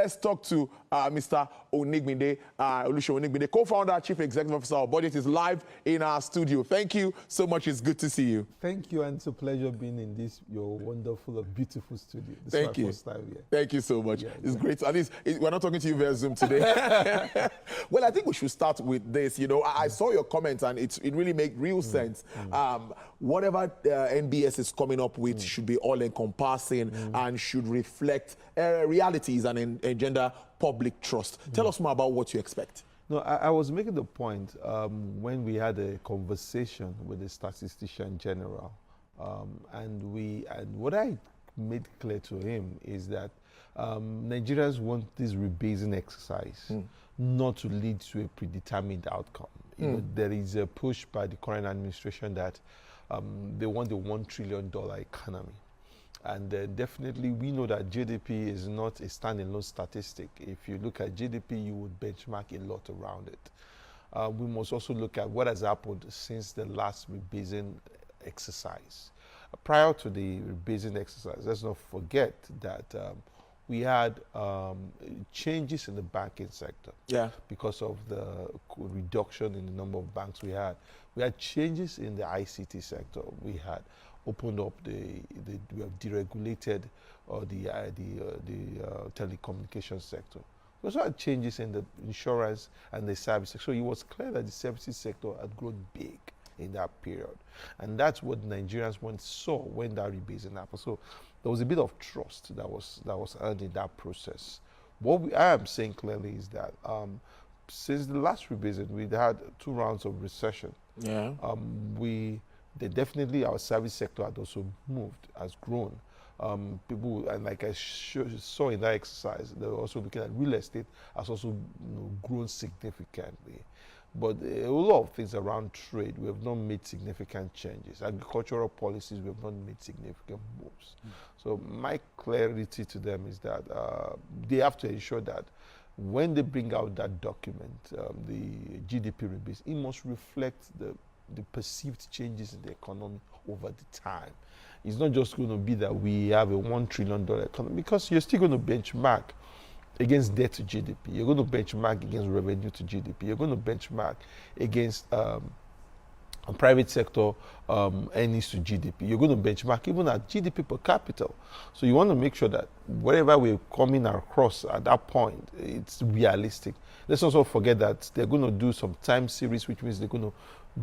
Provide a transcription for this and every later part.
let's talk to Mr. Onigbinde, Oluseun Onigbinde, co-founder, chief executive officer of Budget, is live in our studio. Thank you so much. It's good to see you. Thank you, and it's a pleasure being in this, your wonderful, beautiful studio. This Thank is my you. first time here. Thank you so much. Yeah, it's great. At least we're not talking to you via Zoom today. Well, I think we should start with this. You know, I saw your comments, and it really made real sense. Whatever NBS is coming up with should be all-encompassing and should reflect realities and engender public trust. Tell us more about what you expect. No, I was making the point when we had a conversation with the statistician general, and what I made clear to him is that Nigerians want this rebasing exercise not to lead to a predetermined outcome. You know, there is a push by the current administration that they want the $1 trillion economy. And definitely we know that GDP is not a standalone statistic. If you look at GDP, you would benchmark a lot around it. We must also look at what has happened since the last rebasing exercise. Prior to the rebasing exercise, let's not forget that we had changes in the banking sector because of the reduction in the number of banks we had. We had changes in the ICT sector. We had opened up we have deregulated the telecommunications sector. We also had changes in the insurance and the service sector. So it was clear that the services sector had grown big in that period. And that's what Nigerians saw when that rebasing happened. So there was a bit of trust that was earned in that process. What I am saying clearly is that since the last rebasing, we had 2 rounds of recession. Yeah. Definitely our service sector had also moved, has grown. People, and like I saw in that exercise, they were also looking at real estate has also grown significantly. But a lot of things around trade, we have not made significant changes. Agricultural policies, we have not made significant moves. So my clarity to them is that they have to ensure that when they bring out that document, the GDP rebase, it must reflect the perceived changes in the economy over the time. It's not just going to be that we have a $1 trillion economy, because you're still going to benchmark against debt to GDP. You're going to benchmark against revenue to GDP. You're going to benchmark against private sector earnings to GDP. You're going to benchmark even at GDP per capita. So you want to make sure that whatever we're coming across at that point, it's realistic. Let's also forget that they're going to do some time series, which means they're going to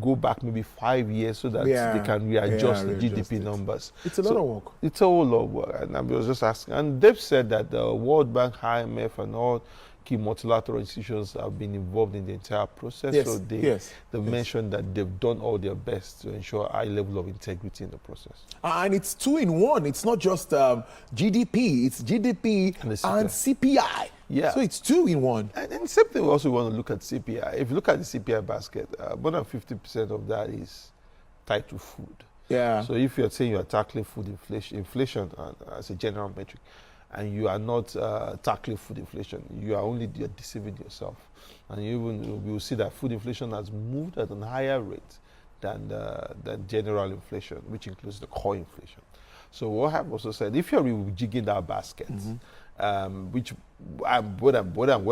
go back maybe 5 years so that they can readjust the GDP numbers. It's a lot of work. It's a whole lot of work. And I was just asking, and they've said that the World Bank, IMF, and all key multilateral institutions have been involved in the entire process. So they've mentioned that they've done all their best to ensure a high level of integrity in the process. And it's 2 in 1. It's not just GDP, it's GDP and CPI. Yeah. So it's 2 in 1. And same thing, we also want to look at CPI. If you look at the CPI basket, more than 50% of that is tied to food. Yeah. So if you're saying you're tackling food inflation as a general metric, and you are not tackling food inflation, you're deceiving yourself. And we will see that food inflation has moved at a higher rate than general inflation, which includes the core inflation. So what I've also said, if you're rejigging that basket, what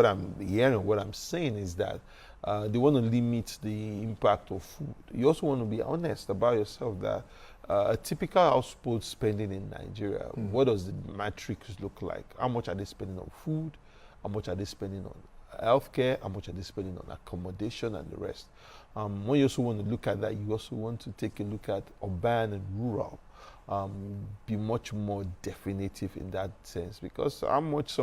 I'm hearing, what I'm saying is that they want to limit the impact of food. You also want to be honest about yourself that a typical household spending in Nigeria, what does the matrix look like? How much are they spending on food? How much are they spending on healthcare? How much are they spending on accommodation and the rest? When you also want to look at that, you also want to take a look at urban and rural. Be much more definitive in that sense, because how much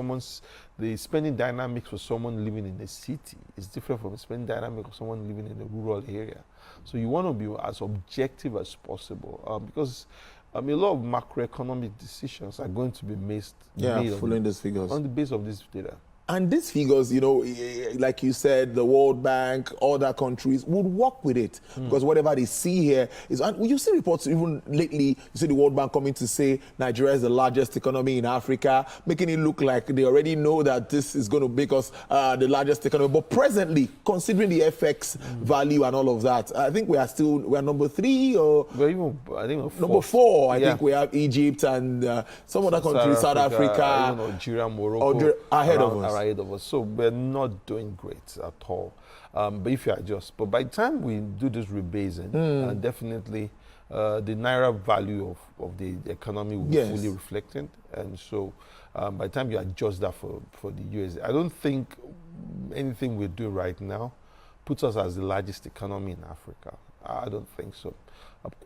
the spending dynamics for someone living in a city is different from the spending dynamic of someone living in a rural area. So you want to be as objective as possible, because a lot of macroeconomic decisions are going to be made following these figures on the basis of this data. And these figures, you know, like you said, the World Bank, other countries would work with it because whatever they see here is, and you see reports even lately, you see the World Bank coming to say Nigeria is the largest economy in Africa, making it look like they already know that this is going to make us the largest economy. But presently, considering the FX value and all of that, I think we are number 3 or even, I think number 4. I think we have Egypt and some other countries, South Africa, even Nigeria, Morocco, ahead of us. So we're not doing great at all. But if you adjust, but by the time we do this rebasing, definitely the naira value of the economy will be fully reflected. And so by the time you adjust that for the USD, I don't think anything we do right now puts us as the largest economy in Africa. I don't think so.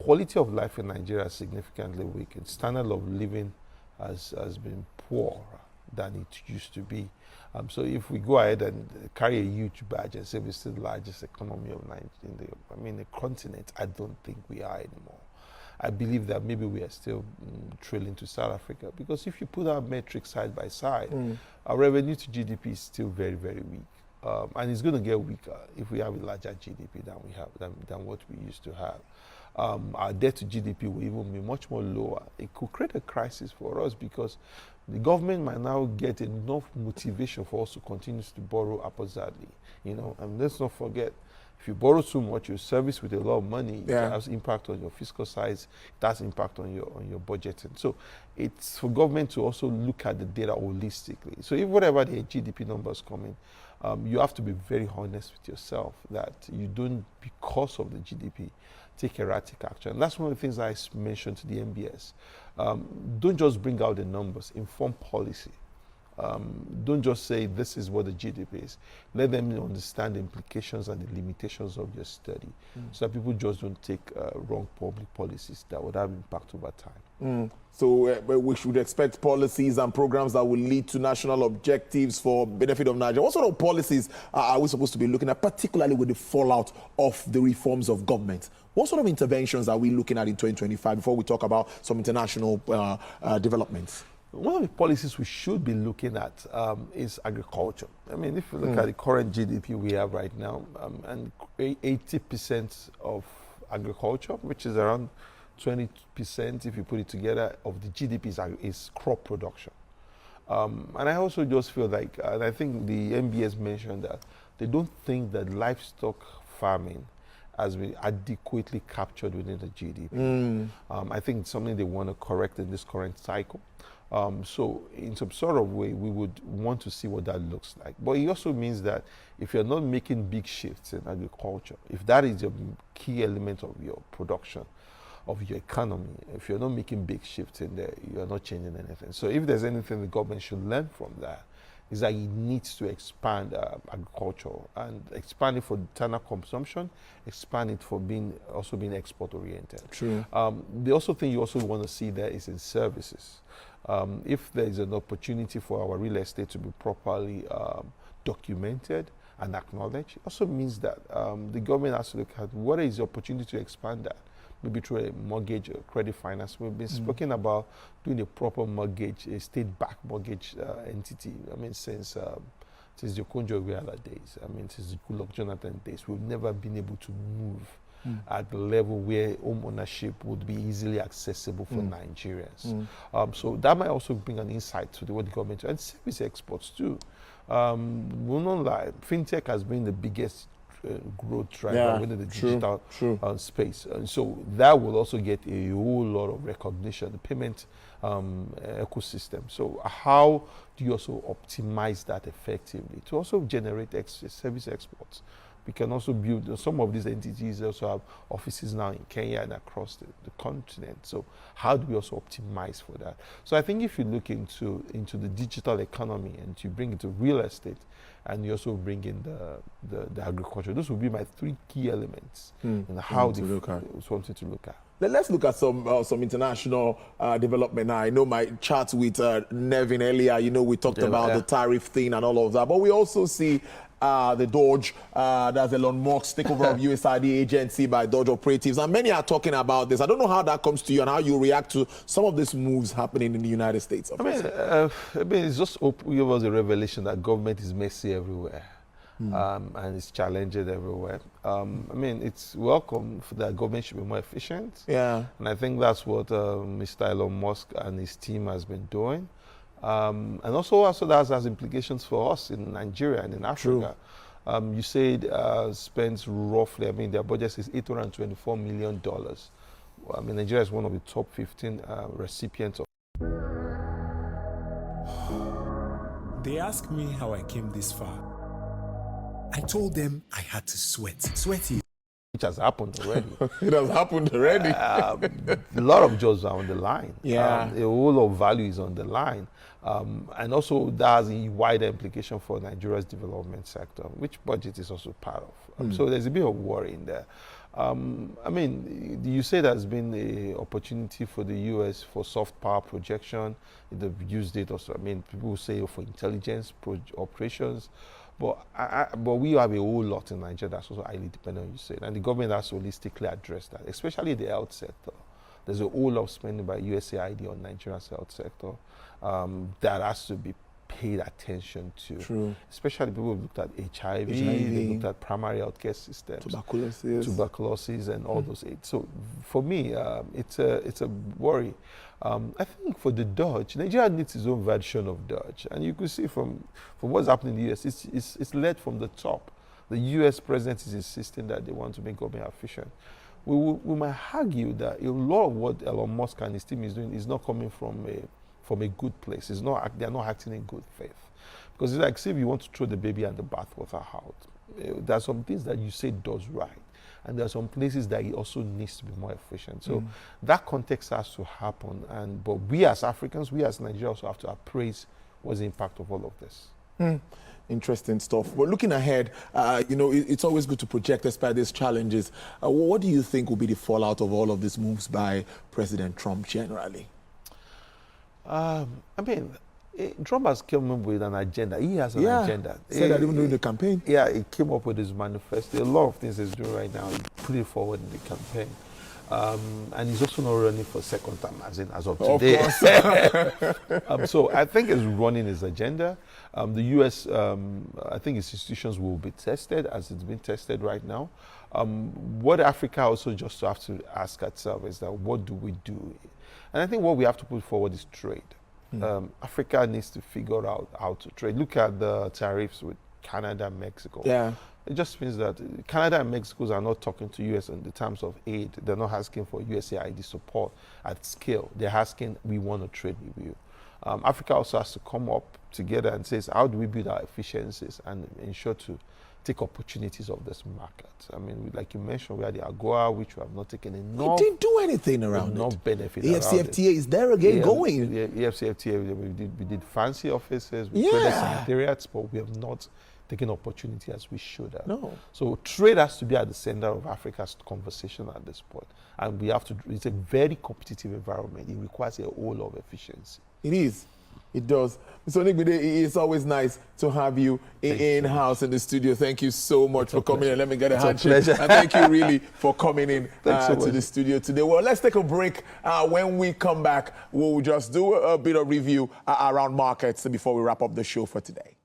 Quality of life in Nigeria is significantly weak. Its standard of living has been poorer than it used to be. So if we go ahead and carry a huge badge and say we're still the largest economy of the continent, I don't think we are anymore. I believe that maybe we are still trailing to South Africa, because if you put our metrics side by side, our revenue to GDP is still very, very weak. And it's going to get weaker if we have a larger GDP than what we used to have. Our debt to GDP will even be much more lower. It could create a crisis for us because the government might now get enough motivation for us to continue to borrow haphazardly. You know, and let's not forget, if you borrow too much, you service with a lot of money. It has impact on your fiscal size. It has impact on your budgeting. So it's for government to also look at the data holistically. So if whatever the GDP numbers come in, you have to be very honest with yourself that you don't, because of the GDP, take erratic action. And that's one of the things I mentioned to the MBS. Don't just bring out the numbers, inform policy. Don't just say this is what the GDP is. Let them understand the implications and the limitations of your study, so that people just don't take wrong public policies that would have impact over time. So we should expect policies and programs that will lead to national objectives for benefit of Nigeria. What sort of policies are we supposed to be looking at, particularly with the fallout of the reforms of government? What sort of interventions are we looking at in 2025 before we talk about some international developments? One of the policies we should be looking at is agriculture. I mean, if you look at the current GDP we have right now, and 80% of agriculture, which is around 20%, if you put it together, of the GDP is crop production. And I also just feel like, and I think the MBS mentioned that, they don't think that livestock farming has been adequately captured within the GDP. I think it's something they want to correct in this current cycle. So in some sort of way, we would want to see what that looks like. But it also means that if you're not making big shifts in agriculture, if that is a key element of your production, of your economy, if you're not making big shifts in there, you're not changing anything. So if there's anything the government should learn from that, is that it needs to expand agriculture and expand it for internal consumption, expand it for being export oriented. True. The also thing you also want to see there is in services. If there is an opportunity for our real estate to be properly documented and acknowledged, it also means that the government has to look at what is the opportunity to expand that. Maybe through a mortgage or credit finance. We've been speaking about doing a proper mortgage, a state-backed mortgage entity. I mean, since the Okonjo-Iweala days, I mean, since the Goodluck Jonathan days, we've never been able to move at the level where home ownership would be easily accessible for Nigerians. So that might also bring an insight to what the government, and service exports too. We'll not lie, fintech has been the biggest growth driver within the digital space. And so that will also get a whole lot of recognition, the payment ecosystem. So how do you also optimize that effectively to also generate service exports? We can also build, some of these entities also have offices now in Kenya and across the continent. So how do we also optimize for that? So I think if you look into the digital economy and you bring it to real estate, and you also bring in the agriculture, those will be my 3 key elements in how something to look at. Let's look at some international development now. I know my chat with Nevin earlier, you know, we talked about the tariff thing and all of that, but we also see the Doge, that's Elon Musk's takeover of USAID agency by Doge operatives, and many are talking about this. I don't know how that comes to you and how you react to some of these moves happening in the United States. I mean, it's just give us a revelation that government is messy everywhere. And it's challenging everywhere. I mean, it's welcome that government should be more efficient. Yeah. And I think that's what Mr. Elon Musk and his team has been doing. And also that has implications for us in Nigeria and in Africa. You said spends roughly, I mean, their budget is $824 million. I mean, Nigeria is one of the top 15 recipients of. They asked me how I came this far. I told them I had to sweat. Sweaty. Which has happened already. It has happened already. A lot of jobs are on the line. Yeah. A whole lot of value is on the line. And also that has a wider implication for Nigeria's development sector, which budget is also part of. So there's a bit of worry in there. I mean, you say there's been an opportunity for the US for soft power projection. They've used it also. I mean, people say for intelligence operations. But we have a whole lot in Nigeria that's also highly dependent on you said, and the government has to holistically address that, especially the health sector. There's a whole lot of spending by USAID on Nigeria's health sector that has to be paid attention to. True. Especially people who looked at HIV, they looked at primary healthcare systems, tuberculosis, and all those aids. So for me, it's a worry. I think for the Dutch, Nigeria needs its own version of Dutch, and you could see from what's happening in the US, it's led from the top. The US president is insisting that they want to make government efficient. We might argue that a lot of what Elon Musk and his team is doing is not coming from a good place. They're not acting in good faith, because it's like, say if you want to throw the baby and the bathwater out, there are some things that you say does right. And there are some places that it also needs to be more efficient. So that context has to happen. But we as Africans, we as Nigeria also have to appraise what's the impact of all of this. Interesting stuff. But looking ahead, you know, it's always good to project despite these challenges. What do you think will be the fallout of all of these moves by President Trump generally? I mean, Trump has come up with an agenda. He has an agenda. Said that even during the campaign. Yeah, he came up with his manifesto. A lot of things he's doing right now. He put it forward in the campaign. And he's also not running for second time, as of today. Of course. So I think he's running his agenda. The U.S., I think its institutions will be tested as it's been tested right now. What Africa also just have to ask itself is that what do we do? And I think what we have to put forward is trade. Africa needs to figure out how to trade. Look at the tariffs with Canada and Mexico. Yeah. It just means that Canada and Mexico are not talking to U.S. in the terms of aid. They're not asking for USAID support at scale. They're asking, we want to trade with you. Africa also has to come up together and say, how do we build our efficiencies and ensure to take opportunities of this market? I mean, like you mentioned, we had the AGOA, which we have not taken enough. We didn't do anything around it. Not benefit. The EFCFTA is there again, going. The EFCFTA, we did fancy offices, we created secretariats, but we have not taken opportunity as we should have. No. So trade has to be at the center of Africa's conversation at this point. And we have to, it's a very competitive environment. It requires a whole lot of efficiency. It is. It does. Mr. Onigbinde, it's always nice to have you in-house in the studio. Thank you so much for coming in. Let me get a handshake. And thank you really for coming in to the studio today. Well, let's take a break. When we come back, we'll just do a bit of review around markets before we wrap up the show for today.